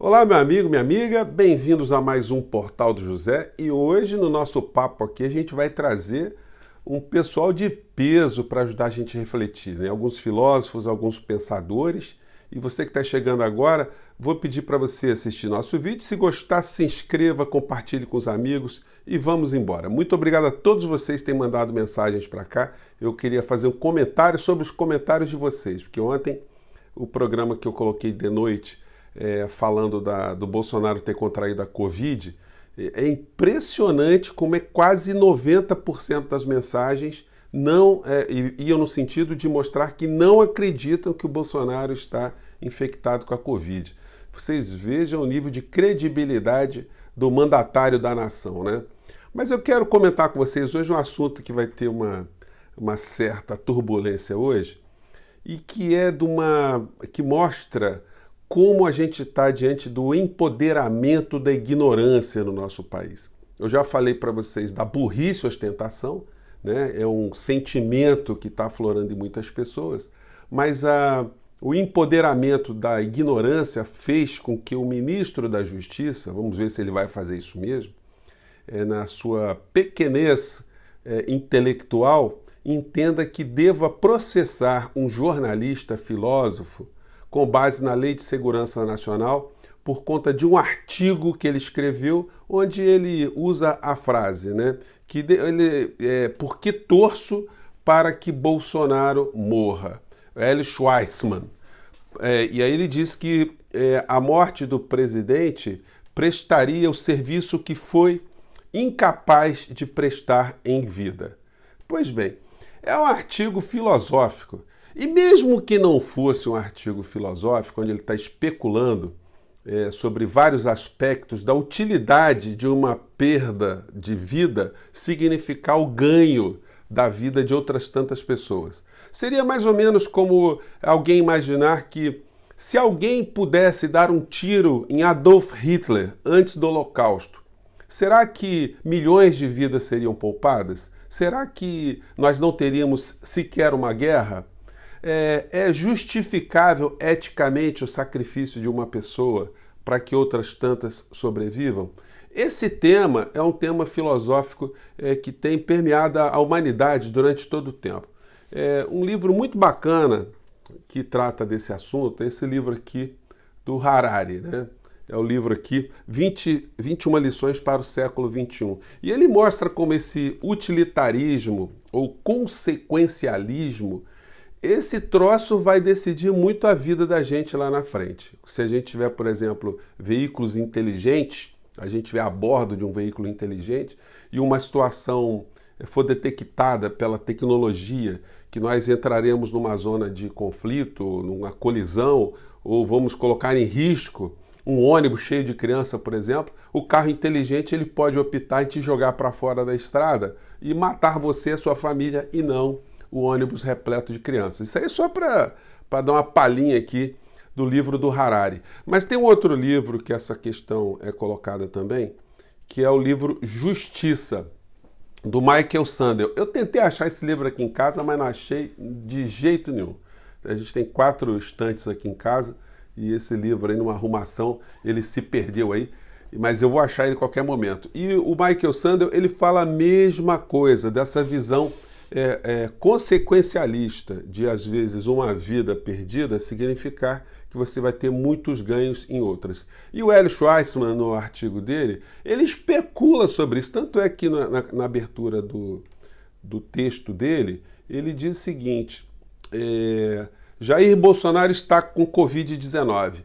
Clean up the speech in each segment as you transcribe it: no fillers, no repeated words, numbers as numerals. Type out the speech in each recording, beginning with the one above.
Olá, meu amigo, minha amiga, bem-vindos a mais um Portal do José e hoje no nosso papo aqui a gente vai trazer um pessoal de peso para ajudar a gente a refletir, né? Alguns filósofos, alguns pensadores. E você que está chegando agora, vou pedir para você assistir nosso vídeo. Se gostar, se inscreva, compartilhe com os amigos e vamos embora. Muito obrigado a todos vocês que têm mandado mensagens para cá. Eu queria fazer um comentário sobre os comentários de vocês, porque ontem o programa que eu coloquei de noite falando do Bolsonaro ter contraído a Covid, é impressionante como quase 90% das mensagens iam no sentido de mostrar que não acreditam que o Bolsonaro está infectado com a Covid. Vocês vejam o nível de credibilidade do mandatário da nação, né? Mas eu quero comentar com vocês hoje um assunto que vai ter uma certa turbulência hoje e que mostra como a gente está diante do empoderamento da ignorância no nosso país. Eu já falei para vocês da burrice ostentação, né? É um sentimento que está aflorando em muitas pessoas, mas o empoderamento da ignorância fez com que o ministro da Justiça, vamos ver se ele vai fazer isso mesmo, na sua pequenez intelectual, entenda que deva processar um jornalista, filósofo, com base na Lei de Segurança Nacional, por conta de um artigo que ele escreveu, onde ele usa a frase, né? Porque torço para que Bolsonaro morra. Hélio Schweissmann. E aí ele diz que a morte do presidente prestaria o serviço que foi incapaz de prestar em vida. Pois bem, é um artigo filosófico. E mesmo que não fosse um artigo filosófico, onde ele está especulando sobre vários aspectos da utilidade de uma perda de vida significar o ganho da vida de outras tantas pessoas. Seria mais ou menos como alguém imaginar que se alguém pudesse dar um tiro em Adolf Hitler antes do Holocausto, será que milhões de vidas seriam poupadas? Será que nós não teríamos sequer uma guerra? É justificável eticamente o sacrifício de uma pessoa para que outras tantas sobrevivam? Esse tema é um tema filosófico que tem permeado a humanidade durante todo o tempo. Um livro muito bacana que trata desse assunto é esse livro aqui do Harari, né? É o livro aqui, 21 lições para o século XXI. E ele mostra como esse utilitarismo ou consequencialismo, esse troço vai decidir muito a vida da gente lá na frente. Se a gente tiver, por exemplo, veículos inteligentes, a gente estiver a bordo de um veículo inteligente e uma situação for detectada pela tecnologia, que nós entraremos numa zona de conflito, numa colisão, ou vamos colocar em risco um ônibus cheio de criança, por exemplo, o carro inteligente ele pode optar em te jogar para fora da estrada e matar você e a sua família e não o ônibus repleto de crianças. Isso aí é só para dar uma palhinha aqui do livro do Harari. Mas tem um outro livro que essa questão é colocada também, que é o livro Justiça, do Michael Sandel. Eu tentei achar esse livro aqui em casa, mas não achei de jeito nenhum. A gente tem 4 estantes aqui em casa e esse livro aí, numa arrumação, ele se perdeu aí, mas eu vou achar ele em qualquer momento. E o Michael Sandel, ele fala a mesma coisa, dessa visão consequencialista de, às vezes, uma vida perdida significar que você vai ter muitos ganhos em outras. E o Hélio Schweissmann, no artigo dele, ele especula sobre isso. Tanto é que na abertura do texto dele, ele diz o seguinte: Jair Bolsonaro está com Covid-19.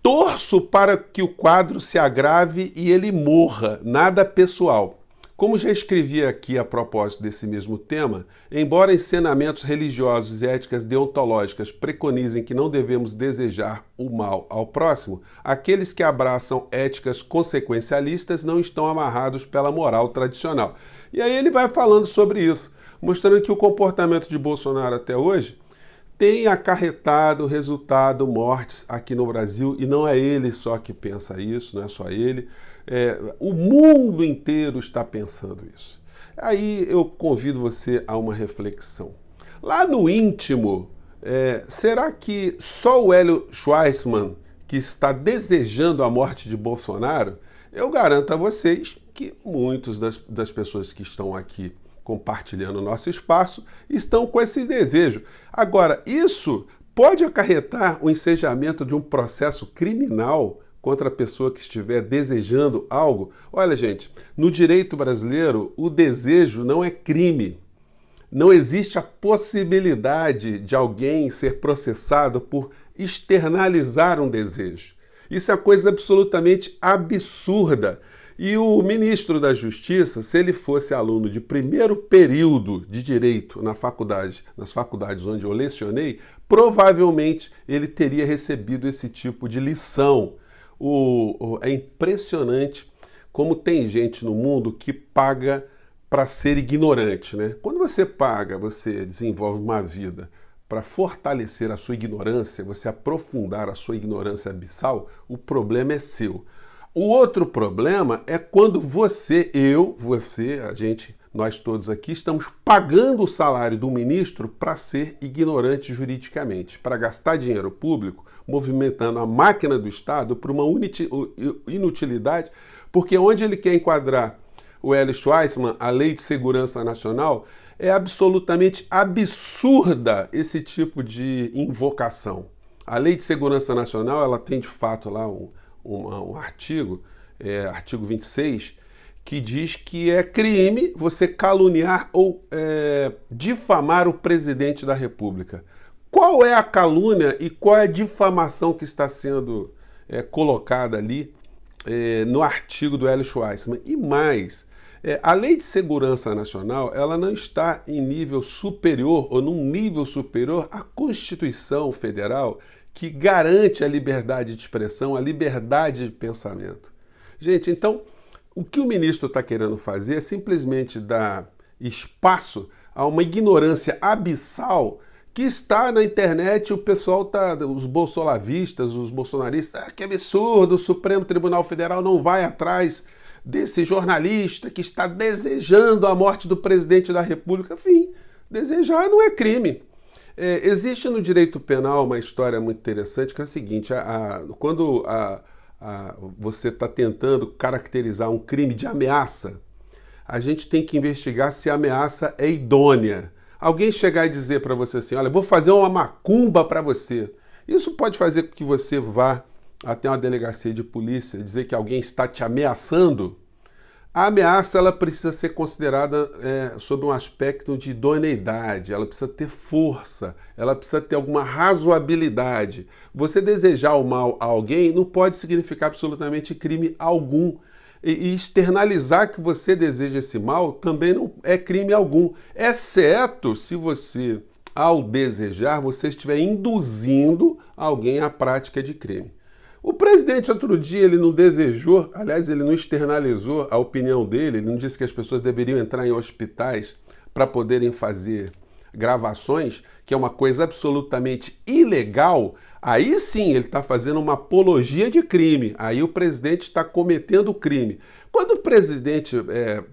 Torço para que o quadro se agrave e ele morra, nada pessoal. Como já escrevi aqui a propósito desse mesmo tema, embora ensinamentos religiosos e éticas deontológicas preconizem que não devemos desejar o mal ao próximo, aqueles que abraçam éticas consequencialistas não estão amarrados pela moral tradicional. E aí ele vai falando sobre isso, mostrando que o comportamento de Bolsonaro até hoje tem acarretado resultado mortes aqui no Brasil, e não é ele só que pensa isso, não é só ele. O mundo inteiro está pensando isso. Aí eu convido você a uma reflexão. Lá no íntimo, será que só o Hélio Schweissmann que está desejando a morte de Bolsonaro, eu garanto a vocês que muitas das pessoas que estão aqui compartilhando o nosso espaço estão com esse desejo. Agora, isso pode acarretar o ensejaamento de um processo criminal contra a pessoa que estiver desejando algo. Olha, gente, no direito brasileiro, o desejo não é crime. Não existe a possibilidade de alguém ser processado por externalizar um desejo. Isso é uma coisa absolutamente absurda. E o ministro da Justiça, se ele fosse aluno de primeiro período de Direito nas faculdades onde eu lecionei, provavelmente ele teria recebido esse tipo de lição. É impressionante como tem gente no mundo que paga para ser ignorante, né? Quando você paga, você desenvolve uma vida para fortalecer a sua ignorância, você aprofundar a sua ignorância abissal, o problema é seu. O outro problema é quando nós todos aqui estamos pagando o salário do ministro para ser ignorante juridicamente, para gastar dinheiro público, movimentando a máquina do Estado para uma inutilidade, porque onde ele quer enquadrar o Hélio Schweissmann, a Lei de Segurança Nacional, é absolutamente absurda esse tipo de invocação. A Lei de Segurança Nacional, ela tem de fato lá um artigo, artigo 26, que diz que é crime você caluniar ou difamar o presidente da República. Qual é a calúnia e qual é a difamação que está sendo colocada ali no artigo do Hélio Schweissmann? E mais, a Lei de Segurança Nacional, ela não está em nível superior ou num nível superior à Constituição Federal, que garante a liberdade de expressão, a liberdade de pensamento. Gente, então, o que o ministro está querendo fazer é simplesmente dar espaço a uma ignorância abissal que está na internet. O pessoal os bolsolavistas, os bolsonaristas, que absurdo, o Supremo Tribunal Federal não vai atrás desse jornalista que está desejando a morte do presidente da República. Enfim, desejar não é crime. Existe no direito penal uma história muito interessante, que é a seguinte: quando você está tentando caracterizar um crime de ameaça, a gente tem que investigar se a ameaça é idônea. Alguém chegar e dizer para você assim: olha, vou fazer uma macumba para você. Isso pode fazer com que você vá até uma delegacia de polícia dizer que alguém está te ameaçando. A ameaça, ela precisa ser considerada sob um aspecto de idoneidade, ela precisa ter força, ela precisa ter alguma razoabilidade. Você desejar o mal a alguém não pode significar absolutamente crime algum. E externalizar que você deseja esse mal também não é crime algum, exceto se você, ao desejar, você estiver induzindo alguém à prática de crime. O presidente, outro dia, ele não desejou, aliás, ele não externalizou a opinião dele, ele não disse que as pessoas deveriam entrar em hospitais para poderem fazer gravações, que é uma coisa absolutamente ilegal. Aí sim ele está fazendo uma apologia de crime, aí o presidente está cometendo crime. Quando o presidente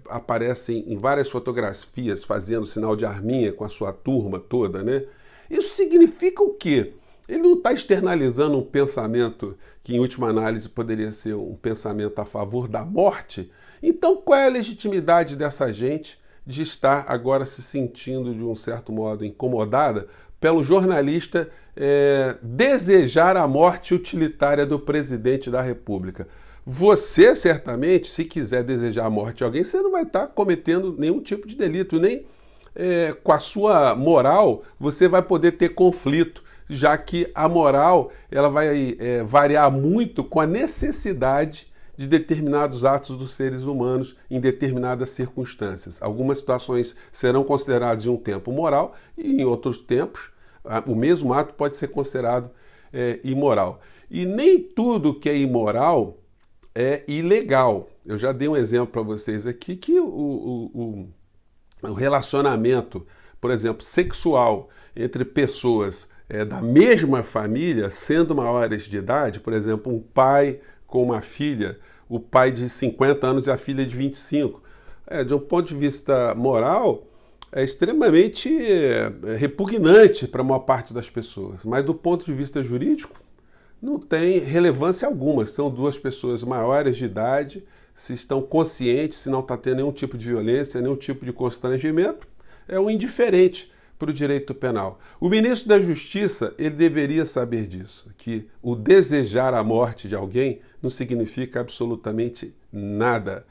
aparece em várias fotografias fazendo sinal de arminha com a sua turma toda, né? Isso significa o quê? Ele não está externalizando um pensamento que, em última análise, poderia ser um pensamento a favor da morte? Então, qual é a legitimidade dessa gente de estar agora se sentindo, de um certo modo, incomodada pelo jornalista desejar a morte utilitária do presidente da República? Você, certamente, se quiser desejar a morte de alguém, você não vai estar cometendo nenhum tipo de delito, nem com a sua moral você vai poder ter conflito, já que a moral ela vai variar muito com a necessidade de determinados atos dos seres humanos em determinadas circunstâncias. Algumas situações serão consideradas em um tempo moral e em outros tempos o mesmo ato pode ser considerado imoral. E nem tudo que é imoral é ilegal. Eu já dei um exemplo para vocês aqui que o relacionamento, por exemplo, sexual entre pessoas da mesma família, sendo maiores de idade, por exemplo, um pai com uma filha, o pai de 50 anos e a filha de 25. De um ponto de vista moral, é extremamente repugnante para a maior parte das pessoas, mas do ponto de vista jurídico, não tem relevância alguma. São duas pessoas maiores de idade, se estão conscientes, se não está tendo nenhum tipo de violência, nenhum tipo de constrangimento, é um indiferente para o direito penal. O ministro da Justiça, ele deveria saber disso, que o desejar a morte de alguém não significa absolutamente nada.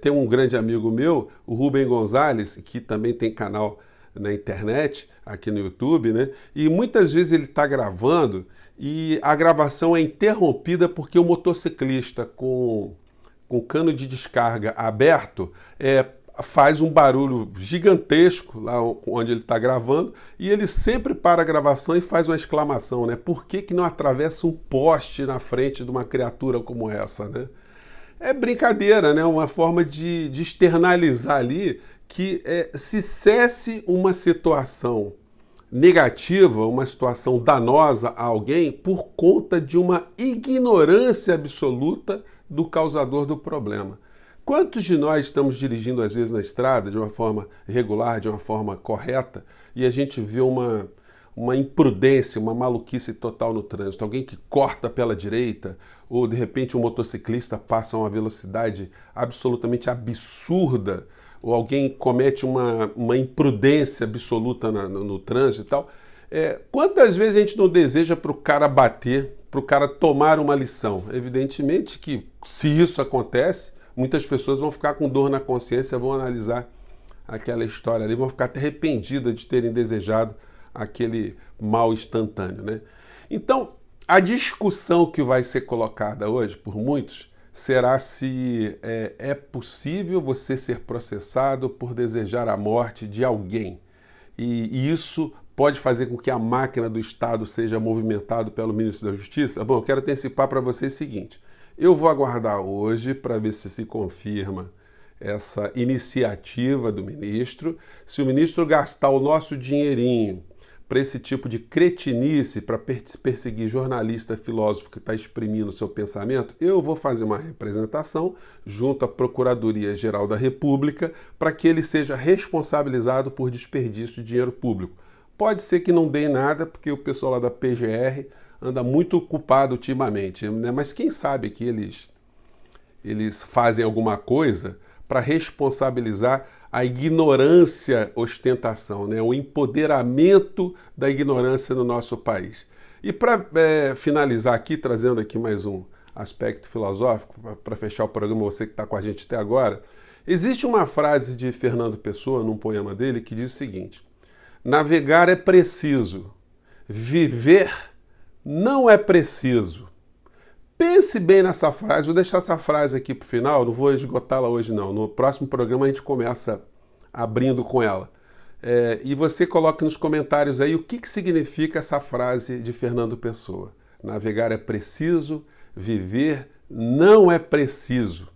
Tem um grande amigo meu, o Rubem Gonzalez, que também tem canal na internet, aqui no YouTube, né? E muitas vezes ele está gravando e a gravação é interrompida porque o motociclista com cano de descarga aberto faz um barulho gigantesco lá onde ele está gravando e ele sempre para a gravação e faz uma exclamação, né? Por que não atravessa um poste na frente de uma criatura como essa, né? É brincadeira, né? Uma forma de externalizar ali que se cesse uma situação negativa, uma situação danosa a alguém por conta de uma ignorância absoluta do causador do problema. Quantos de nós estamos dirigindo às vezes na estrada de uma forma regular, de uma forma correta, e a gente vê uma imprudência, uma maluquice total no trânsito, alguém que corta pela direita, ou de repente um motociclista passa a uma velocidade absolutamente absurda, ou alguém comete uma imprudência absoluta no trânsito e tal. Quantas vezes a gente não deseja para o cara bater, para o cara tomar uma lição? Evidentemente que se isso acontece, muitas pessoas vão ficar com dor na consciência, vão analisar aquela história ali, vão ficar até arrependidas de terem desejado aquele mal instantâneo, né? Então, a discussão que vai ser colocada hoje por muitos será se é possível você ser processado por desejar a morte de alguém. E isso pode fazer com que a máquina do Estado seja movimentada pelo ministro da Justiça? Bom, eu quero antecipar para vocês o seguinte: eu vou aguardar hoje para ver se confirma essa iniciativa do ministro. Se o ministro gastar o nosso dinheirinho para esse tipo de cretinice, para perseguir jornalista, filósofo que está exprimindo seu pensamento, eu vou fazer uma representação junto à Procuradoria-Geral da República para que ele seja responsabilizado por desperdício de dinheiro público. Pode ser que não dê nada, porque o pessoal lá da PGR anda muito ocupado ultimamente, né? Mas quem sabe que eles fazem alguma coisa para responsabilizar a ignorância ostentação, né? O empoderamento da ignorância no nosso país. E para finalizar aqui, trazendo aqui mais um aspecto filosófico, para fechar o programa, você que está com a gente até agora, existe uma frase de Fernando Pessoa, num poema dele, que diz o seguinte: navegar é preciso, viver não é preciso. Pense bem nessa frase, vou deixar essa frase aqui para o final, não vou esgotá-la hoje não. No próximo programa a gente começa abrindo com ela. E você coloque nos comentários aí o que significa essa frase de Fernando Pessoa. Navegar é preciso, viver não é preciso.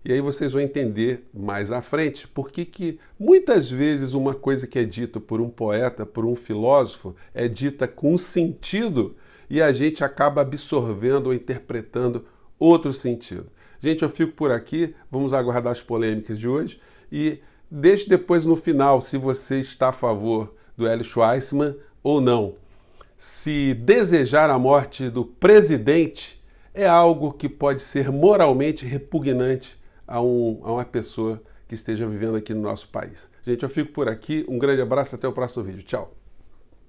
E aí vocês vão entender mais à frente por que muitas vezes uma coisa que é dita por um poeta, por um filósofo, é dita com um sentido e a gente acaba absorvendo ou interpretando outro sentido. Gente, eu fico por aqui, vamos aguardar as polêmicas de hoje e deixe depois no final se você está a favor do Hélio Schweissmann ou não. Se desejar a morte do presidente é algo que pode ser moralmente repugnante a uma pessoa que esteja vivendo aqui no nosso país. Gente, eu fico por aqui, um grande abraço, até o próximo vídeo. Tchau!